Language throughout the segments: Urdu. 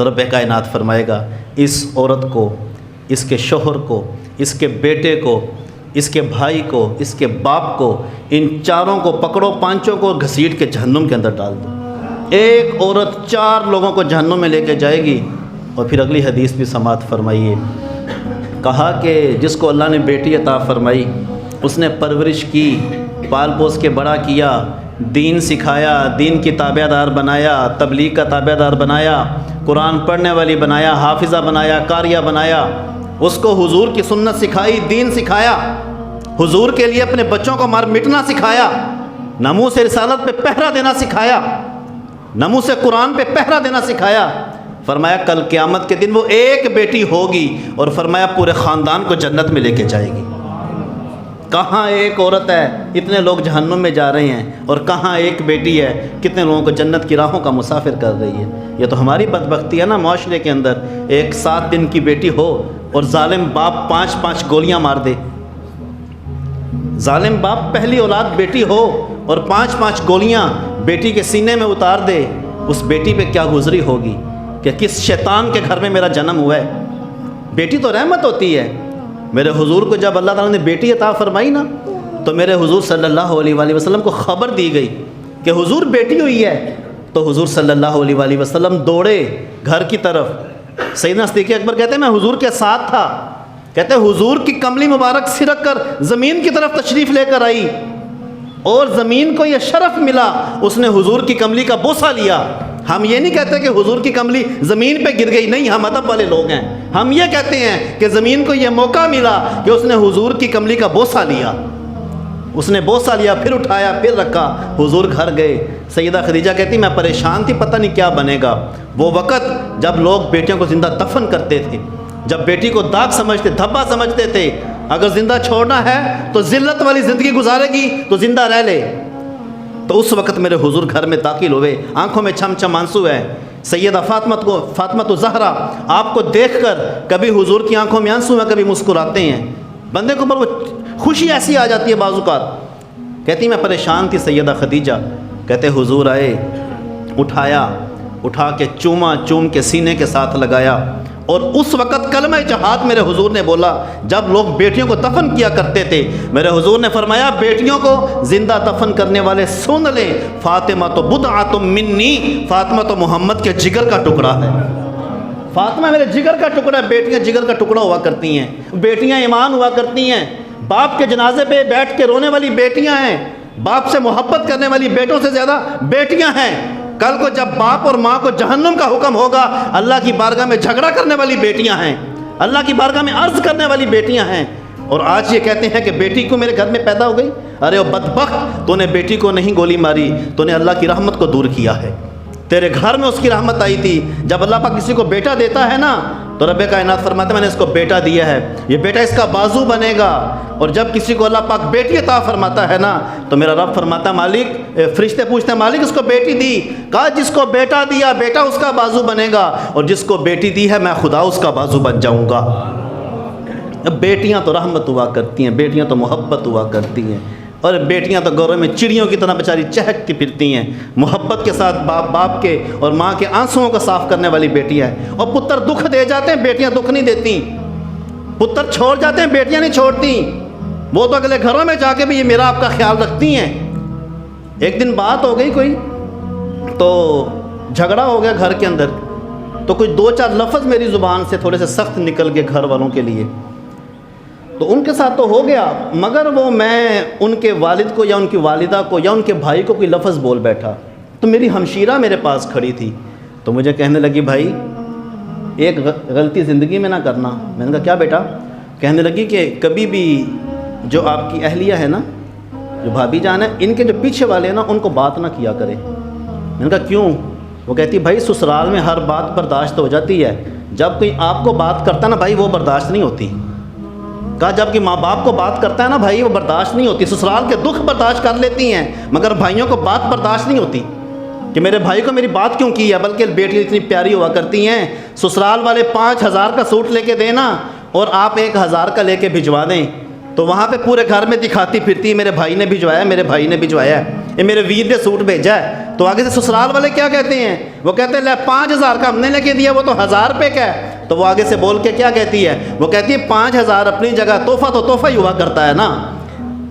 تو رب کائنات فرمائے گا اس عورت کو، اس کے شوہر کو، اس کے بیٹے کو، اس کے بھائی کو، اس کے باپ کو، ان چاروں کو پکڑو، پانچوں کو گھسیٹ کے جہنم کے اندر ڈال دو۔ ایک عورت 4 لوگوں کو جہنم میں لے کے جائے گی۔ اور پھر اگلی حدیث بھی سماعت فرمائیے، کہا کہ جس کو اللہ نے بیٹی عطا فرمائی، اس نے پرورش کی، پال پوس کے بڑا کیا، دین سکھایا، دین کی تابع دار بنایا، تبلیغ کا تابع دار بنایا، قرآن پڑھنے والی بنایا، حافظہ بنایا، قاریہ بنایا، اس کو حضور کی سنت سکھائی، دین سکھایا، حضور کے لیے اپنے بچوں کو مار مٹنا سکھایا، ناموس رسالت پہ پہرا دینا سکھایا، ناموس قرآن پہ پہرا دینا سکھایا۔ فرمایا کل قیامت کے دن وہ ایک بیٹی ہوگی، اور فرمایا پورے خاندان کو جنت میں لے کے جائے گی۔ کہاں ایک عورت ہے، اتنے لوگ جہنم میں جا رہے ہیں، اور کہاں ایک بیٹی ہے، کتنے لوگوں کو جنت کی راہوں کا مسافر کر رہی ہے۔ یہ تو ہماری بدبختی ہے نا معاشرے کے اندر، ایک 7 دن کی بیٹی ہو اور ظالم باپ 5 گولیاں مار دے۔ ظالم باپ پہلی اولاد بیٹی ہو اور 5 گولیاں بیٹی کے سینے میں اتار دے، اس بیٹی پہ کیا گزری ہوگی کہ کس شیطان کے گھر میں میرا جنم ہوا ہے۔ بیٹی تو رحمت ہوتی ہے۔ میرے حضور کو جب اللہ تعالیٰ نے بیٹی عطا فرمائی نا، تو میرے حضور صلی اللہ علیہ وآلہ وسلم کو خبر دی گئی کہ حضور بیٹی ہوئی ہے، تو حضور صلی اللہ علیہ وآلہ وسلم دوڑے گھر کی طرف۔ سیدنا صدیق اکبر کہتے ہیں میں حضور کے ساتھ تھا، کہتے ہیں حضور کی کملی مبارک سرک کر زمین کی طرف تشریف لے کر آئی، اور زمین کو یہ شرف ملا، اس نے حضور کی کملی کا بوسہ لیا۔ ہم یہ نہیں کہتے کہ حضور کی کملی زمین پہ گر گئی، نہیں، ہم ادب والے لوگ ہیں، ہم یہ کہتے ہیں کہ زمین کو یہ موقع ملا کہ اس نے حضور کی کملی کا بوسہ لیا، اس نے بوسہ لیا، پھر اٹھایا، پھر رکھا، حضور گھر گئے۔ سیدہ خدیجہ کہتی میں پریشان تھی، پتہ نہیں کیا بنے گا۔ وہ وقت جب لوگ بیٹیوں کو زندہ دفن کرتے تھے، جب بیٹی کو داغ سمجھتے، دھبا سمجھتے تھے، اگر زندہ چھوڑنا ہے تو ذلت والی زندگی گزارے گی تو زندہ رہ لے، تو اس وقت میرے حضور گھر میں داخل ہوئے، آنکھوں میں چھم چھم آنسو ہے۔ سیدہ فاطمہ زہرا آپ کو دیکھ کر کبھی حضور کی آنکھوں میں آنسو ہیں، کبھی مسکراتے ہیں، بندے کو پر وہ خوشی ایسی آ جاتی ہے بعض اوقات۔ کہتی میں پریشان تھی سیدہ خدیجہ، کہتے حضور آئے، اٹھایا، اٹھا کے چوم کے سینے کے ساتھ لگایا، اور اس وقت کلمہ جہاد میرے حضور نے بولا۔ جب لوگ بیٹیوں کو دفن کیا کرتے تھے، میرے حضور نے فرمایا بیٹیوں کو زندہ دفن کرنے والے سن لیں، فاطمہ تو بضعۃ منی، فاطمہ تو محمد کے جگر کا ٹکڑا ہے، فاطمہ میرے جگر کا ٹکڑا ہے۔ بیٹیاں جگر کا ٹکڑا ہوا کرتی ہیں، بیٹیاں ایمان ہوا کرتی ہیں، باپ کے جنازے پہ بیٹھ کے رونے والی بیٹیاں ہیں، باپ سے محبت کرنے والی بیٹوں سے زیادہ بیٹیاں ہیں۔ کل کو جب باپ اور ماں کو جہنم کا حکم ہوگا، اللہ کی بارگاہ میں جھگڑا کرنے والی بیٹیاں ہیں، اللہ کی بارگاہ میں عرض کرنے والی بیٹیاں ہیں۔ اور آج یہ کہتے ہیں کہ بیٹی کو میرے گھر میں پیدا ہو گئی، ارے او بدبخت، تو نے بیٹی کو نہیں گولی ماری، تو نے اللہ کی رحمت کو دور کیا ہے، تیرے گھر میں اس کی رحمت آئی تھی۔ جب اللہ پاک کسی کو بیٹا دیتا ہے نا، تو رب کائنات فرماتا ہے میں نے اس کو بیٹا دیا ہے، یہ بیٹا اس کا بازو بنے گا۔ اور جب کسی کو اللہ پاک بیٹی عطا فرماتا ہے نا، تو میرا رب فرماتا ہے مالک، فرشتے پوچھتے ہیں مالک اس کو بیٹی دی؟ کہا جس کو بیٹا دیا بیٹا اس کا بازو بنے گا، اور جس کو بیٹی دی ہے میں خدا اس کا بازو بن جاؤں گا۔ بیٹیاں تو رحمت ہوا کرتی ہیں، بیٹیاں تو محبت ہوا کرتی ہیں، اور بیٹیاں تو گورے میں چڑیوں کی طرح بیچاری چہکتی پھرتی ہیں، محبت کے ساتھ باپ کے اور ماں کے آنسوؤں کو صاف کرنے والی بیٹیاں ہیں۔ اور پتر دکھ دے جاتے ہیں، بیٹیاں دکھ نہیں دیتی، پتر چھوڑ جاتے ہیں، بیٹیاں نہیں چھوڑتی، وہ تو اگلے گھروں میں جا کے بھی یہ میرا آپ کا خیال رکھتی ہیں۔ ایک دن بات ہو گئی کوئی، تو جھگڑا ہو گیا گھر کے اندر، تو کچھ 2-4 لفظ میری زبان سے تھوڑے سے سخت نکل گئے گھر والوں کے لیے، تو ان کے ساتھ تو ہو گیا، مگر وہ میں ان کے والد کو یا ان کی والدہ کو یا ان کے بھائی کو کوئی لفظ بول بیٹھا، تو میری ہمشیرہ میرے پاس کھڑی تھی، تو مجھے کہنے لگی بھائی ایک غلطی زندگی میں نہ کرنا۔ میں نے کہا کیا بیٹا؟ کہنے لگی کہ کبھی بھی جو آپ کی اہلیہ ہے نا، جو بھابھی جان ہے، ان کے جو پیچھے والے ہیں نا ان کو بات نہ کیا کرے۔ میں نے کہا کیوں؟ وہ کہتی بھائی سسرال میں ہر بات برداشت ہو جاتی ہے، جب کوئی آپ کو بات کرتا نا بھائی وہ برداشت نہیں ہوتی۔ کہا جب کہ ماں باپ کو بات کرتا ہے نا بھائی وہ برداشت نہیں ہوتی، سسرال کے دکھ برداشت کر لیتی ہیں مگر بھائیوں کو بات برداشت نہیں ہوتی کہ میرے بھائی کو میری بات کیوں کی ہے۔ بلکہ بیٹی اتنی پیاری ہوا کرتی ہیں، سسرال والے 5000 کا سوٹ لے کے دینا اور آپ 1000 کا لے کے بھجوا دیں، تو وہاں پہ پورے گھر میں دکھاتی پھرتی میرے بھائی نے بھجوایا، میرے بھائی نے بھجوایا ہے، یہ میرے ویر نے سوٹ بھیجا ہے، تو آگے سے سسرال والے کیا کہتے ہیں؟ وہ کہتے ہیں لے 5000 کا ہم نے لے کے دیا، وہ تو 1000 روپے کا ہے۔ تو وہ آگے سے بول کے کیا کہتی ہے؟ وہ کہتی ہے 5000 اپنی جگہ، تحفہ تو تحفہ ہی ہوا کرتا ہے نا۔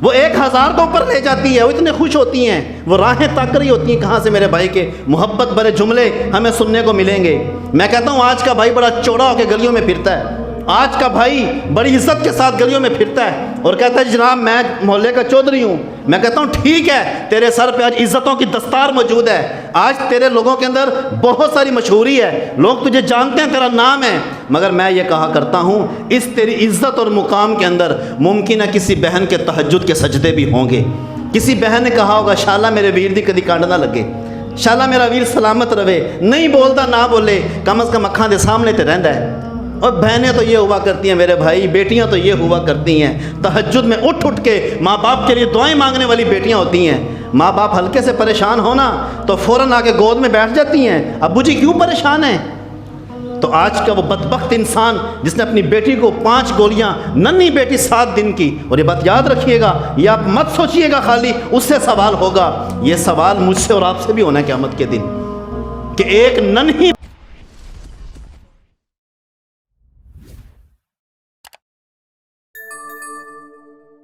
وہ 1000 کو اوپر لے جاتی ہے، وہ اتنے خوش ہوتی ہیں، وہ راہیں تاک رہی ہوتی ہیں کہاں سے میرے بھائی کے محبت بھرے جملے ہمیں سننے کو ملیں گے۔ میں کہتا ہوں آج کا بھائی بڑا چوڑا ہو کے گلیوں میں پھرتا ہے، آج کا بھائی بڑی عزت کے ساتھ گلیوں میں پھرتا ہے اور کہتا ہے جناب میں محلے کا چودھری ہوں۔ میں کہتا ہوں ٹھیک ہے، تیرے سر پہ آج عزتوں کی دستار موجود ہے، آج تیرے لوگوں کے اندر بہت ساری مشہوری ہے، لوگ تجھے جانتے ہیں، تیرا نام ہے، مگر میں یہ کہا کرتا ہوں اس تیری عزت اور مقام کے اندر ممکن ہے کسی بہن کے تہجد کے سجدے بھی ہوں گے۔ کسی بہن نے کہا ہوگا شالا میرے ویر دی کدی کانڈ نہ لگے، شالا میرا ویر سلامت رہے، نہیں بولتا نہ بولے، کم از کم اکھاں دے سامنے تے رہندا ہے۔ اور بہنیں تو یہ ہوا کرتی ہیں میرے بھائی، بیٹیاں تو یہ ہوا کرتی ہیں، تہجد میں اٹھ اٹھ کے ماں باپ کے لیے دعائیں مانگنے والی بیٹیاں ہوتی ہیں۔ ماں باپ ہلکے سے پریشان ہونا تو فوراً آ کے گود میں بیٹھ جاتی ہیں، ابو جی کیوں پریشان ہیں؟ تو آج کا وہ بدبخت انسان جس نے اپنی بیٹی کو 5 گولیاں، ننھی بیٹی 7 دن کی، اور یہ بات یاد رکھیے گا، یہ آپ مت سوچیے گا خالی اس سے سوال ہوگا، یہ سوال مجھ سے اور آپ سے بھی ہونا ہے قیامت کے دن، کہ ایک ننھی